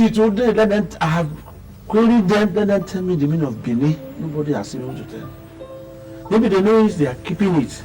till today, let them, I have queried them, let them tell me the meaning of Benin. Nobody has been able to tell. Maybe they know it, they are keeping it.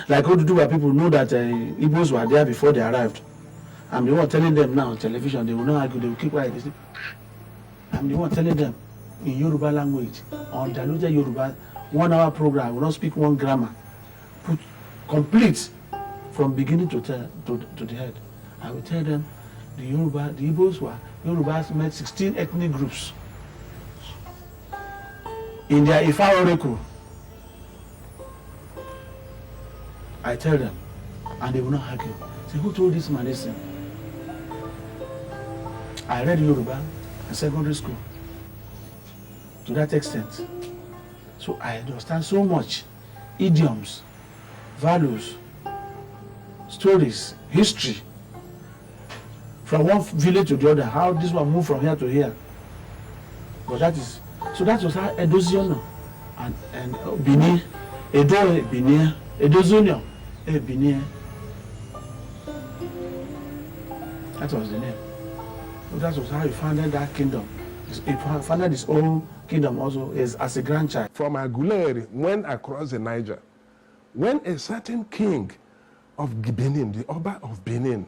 Like Oduduwa people know that Igbos were there before they arrived. I'm the one telling them now on television, they will not argue, they will keep quiet. I'm the one telling them in Yoruba language, on diluted Yoruba, 1 hour program, I will not speak one grammar. Put complete from beginning to the head. I will tell them the Igbos were, Yorubas met 16 ethnic groups in their Ifa Oracle. I tell them, and they will not argue. Say, who told this man this thing? I read Yoruba in secondary school to that extent. So I understand so much idioms, values, stories, history, from one village to the other, how this one moved from here to here. But that was how Edoziano and Benin, Benin, Edozonion, Benin. That was the name. So that was how he founded that kingdom. He founded his own kingdom also as a grandchild. From Aguleri, went across the Niger, when a certain king of Benin, the Oba of Benin,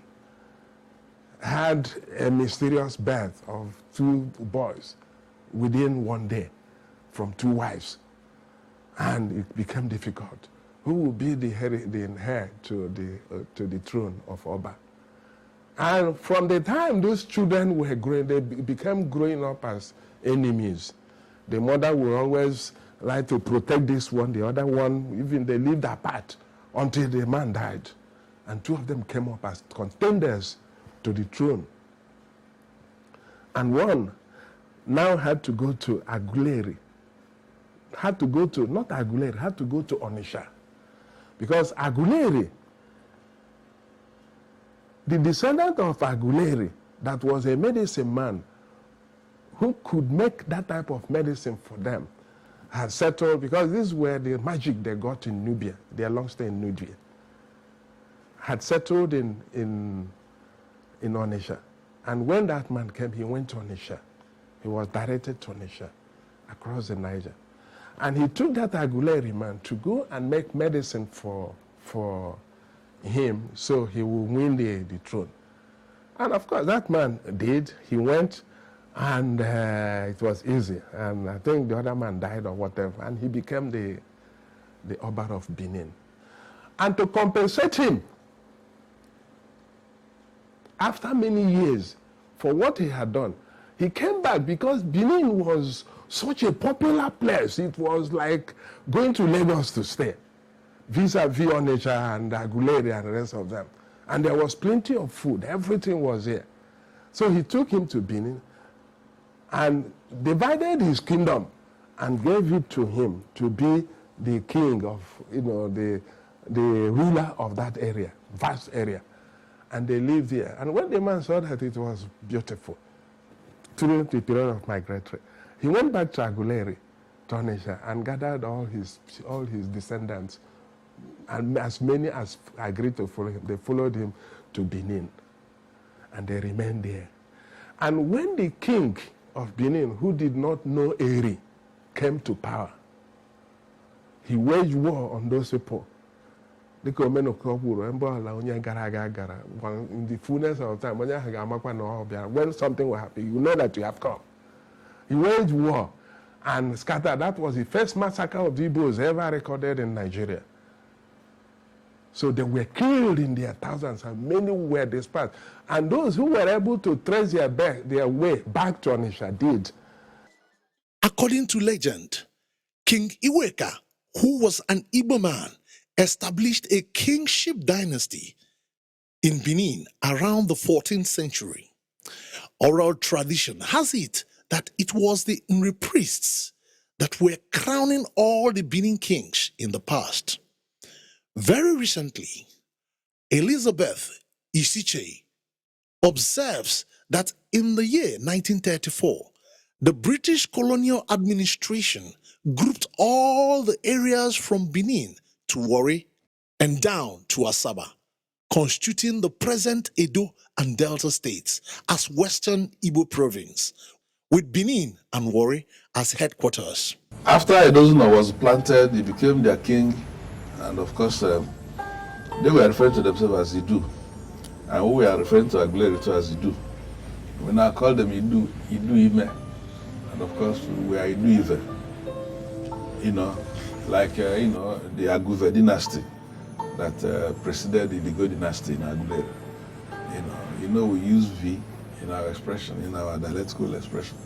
had a mysterious birth of 2 boys within 1 day from 2 wives, and it became difficult. Who will be the heir to the throne of Oba? And from the time those children were growing, they became growing up as enemies. The mother will always like to protect this one, the other one, even they lived apart until the man died. And 2 of them came up as contenders to the throne. And one now had to go to Aguleri. Had to go to, not Aguleri, had to go to Onitsha. Because Aguleri, the descendant of Aguleri, that was a medicine man who could make that type of medicine for them, had settled, because this is where the magic they got in Nubia, their long stay in Nubia, had settled in Onitsha. And when that man came, he went to Onitsha. He was directed to Onitsha, across the Niger. And he took that Aguleri man to go and make medicine for him so he will win the throne. And of course, that man did. He went, and it was easy. And I think the other man died or whatever, and he became the Oba of Benin. And to compensate him, after many years, for what he had done, he came back, because Benin was such a popular place. It was like going to Lagos to stay, vis-a-vis Onitsha and Aguleri and the rest of them. And there was plenty of food. Everything was here. So he took him to Benin and divided his kingdom and gave it to him to be the king of, the ruler of that area, vast area. And they lived here. And when the man saw that it was beautiful, during the period of migratory, he went back to Aguleri, to Onitsha, and gathered all his descendants, and as many as agreed to follow him. They followed him to Benin, and they remained there. And when the king of Benin, who did not know Eri, came to power, he waged war on those people. In the fullness of time, when something will happen, you know that you have come. He waged war and scattered. That was the first massacre of the Igbos ever recorded in Nigeria. So they were killed in their thousands, and many were dispersed. And those who were able to trace their way back to Onitsha did. According to legend, King Iweka, who was an Igbo man, established a kingship dynasty in Benin around the 14th century. Oral tradition has it that it was the Nri priests that were crowning all the Benin kings in the past. Very recently, Elizabeth Isiche observes that in the year 1934, the British colonial administration grouped all the areas from Benin to Warri and down to Asaba, constituting the present Edo and Delta states as Western Igbo province, with Benin and Warri as headquarters. After Edozuna was planted, he became their king, and of course, they were referring to themselves as Idu, and we are referring to Aguleri too as Idu. We now call them Idu Ime, and of course, we are Idu Ive. You know, like the Aguve dynasty that preceded the Igbo dynasty in Aguleri. You know, we use V in our expression, in our dialectical expression.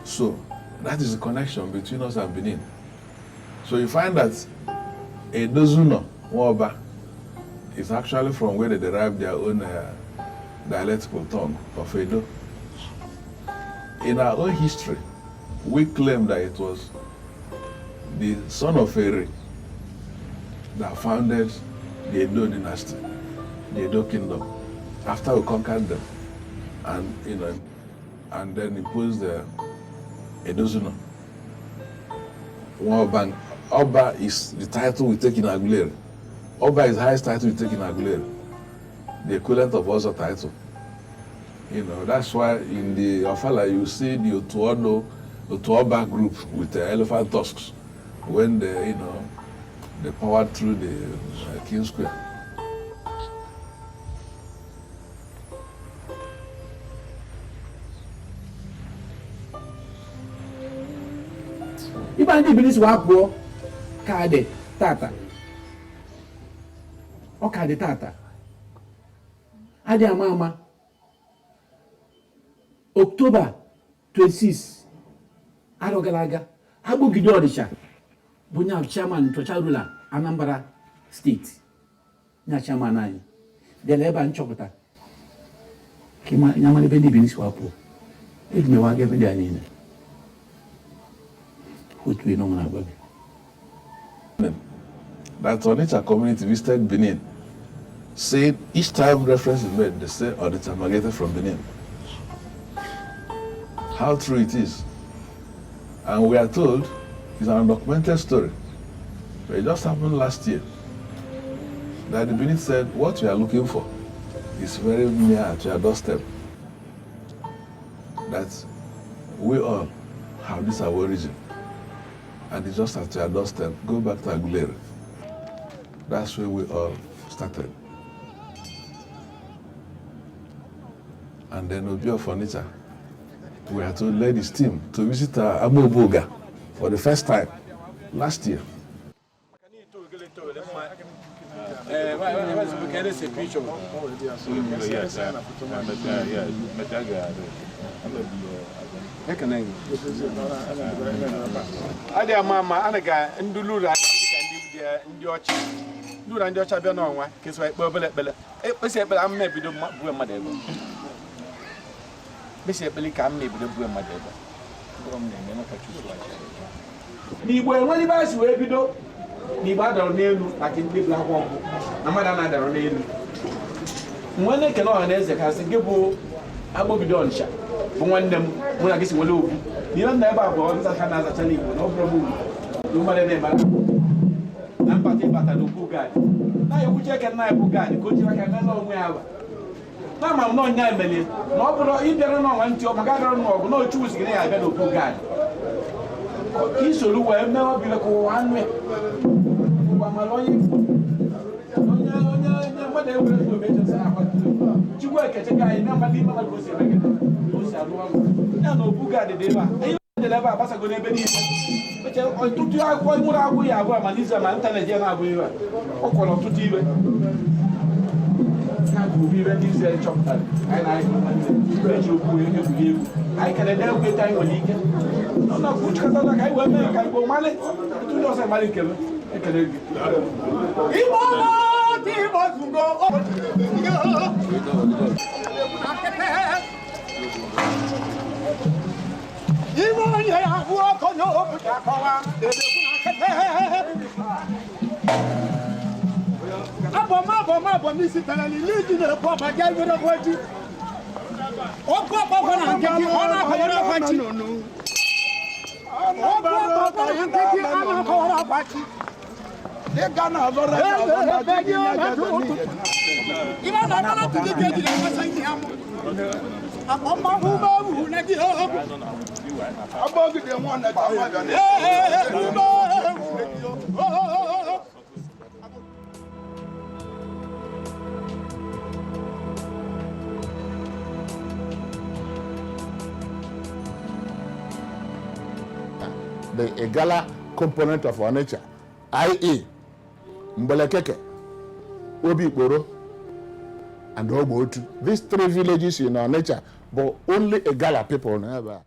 So that is the connection between us and Benin. So you find that Edozuno Woba is actually from where they derive their own dialectical tongue of Edo. In our own history, we claim that it was the son of Eri that founded the Edo dynasty, the Edo kingdom, after we conquered them, and and then imposed the Edozuno. Oba is the title we take in Aguleri. Oba is the highest title we take in Aguleri, the equivalent of Ozo title. That's why in the Ofala you see the Otuoba group with the elephant tusks when they powered through the King Square. Iba ndị Benin wa pụọ ka dị tata. Ọ ka dị tata. Adị ama October 26 arọ gara aga agbụgide Ọdịsha bụ nya chairman Ntọcha Anambra State. Nya chairman anyị dele ebe a nchọpụta ka nyamara ebe ndị Benin wa pụọ. Eji mewa aga ebe dị anyị niile. That Onitsha community visited Benin, said each time reference is made, they say Onitsha migrated from Benin. How true it is. And we are told it's an undocumented story. But it just happened last year that the Benin said, what we are looking for is very near to your doorstep. That we all have this our origin. And it's just at your doorstep. Go back to Aguleri. That's where we all started. And then Obi of Onitsha, we had to lead his team to visit Amoboga for the first time last year. Ade mama anaga ndulura ndi ochi ndura ndi ocha bia na onwa keso ekpe bele ese ekpe am na bido bu mmadụ ebe bese ekpe ka am na bido bu mmadụ ebe ndom na eme maka chusu aja n'Igbo enweli ba si wee bido n'Igbo adọrọ n'elu maka ndị bla akwọ mbụ na mmadụ na-adọrọ n'elu nwe na-ekele ọha na eze kasị gị bụ agbọbido Ọnịsha bụ nwanne m mụ na gị si wele okwu n'ihe nna ebe abụọ nzacha na-azacha n'Igbo na ọ bụrụ m mmadụ na-ebe na mpata ịbata n'okwu gaadị na-ekwuchi eke nna ekwu gaadị ka o jiri aka n'ụlọ onwe ya na ama m na ọnya emelie na ọ bụrụ ịbịara n'ọnwa ntị ọma ga gara n'ọgụ na ochu ụzigị na ya abịa n'okwu gaadị ka isoro wee mee ọbịa ka ụwa anụ ya ụwa mara onye mmadụ ewere ego meje sị na akwatụrụ chukwu ekeche ka anyị na mmadụ ime mmadụ o si eme gị o si alụ ọrụ ya na okwu gaadị dị ebe a ihe dịrị ebe a gbasago n'ebe niile ọtụtụ akwụkwọ nwụrụ agwụ ya abụọ ma n'izu ma ntanetị ya na-abụ iwe ọ kwọrọ ọtụtụ iwe na-agụbụ iwe ndị izu chọpụtara anyị na eji okwu egwuri egwu anyị kelede egwu eto anyị nwere ike ọ na-akwụ chịkọtara ka anyị wee mee ka Igbo mmalị etu ndị ọzọ mmalị nkele ekele gị Igbo Igbo zugo Igbo onye ya bụ ọkọ n'obu akọwa abọ n'isi tara n'ili ji na-ekwu ọba ga iwere ọgwọji ọkụ ọkpọkọ na nkịtị ọ na-akọwara ọgbachi ọkụ ọkpọkọ na nkịtị a na-akọwara ọgbachi The Igala component of our nature, i.e., Mbelekeke, Obi-Ikporo, and Ogbotu. These three villages in our nature, but only Igala people never.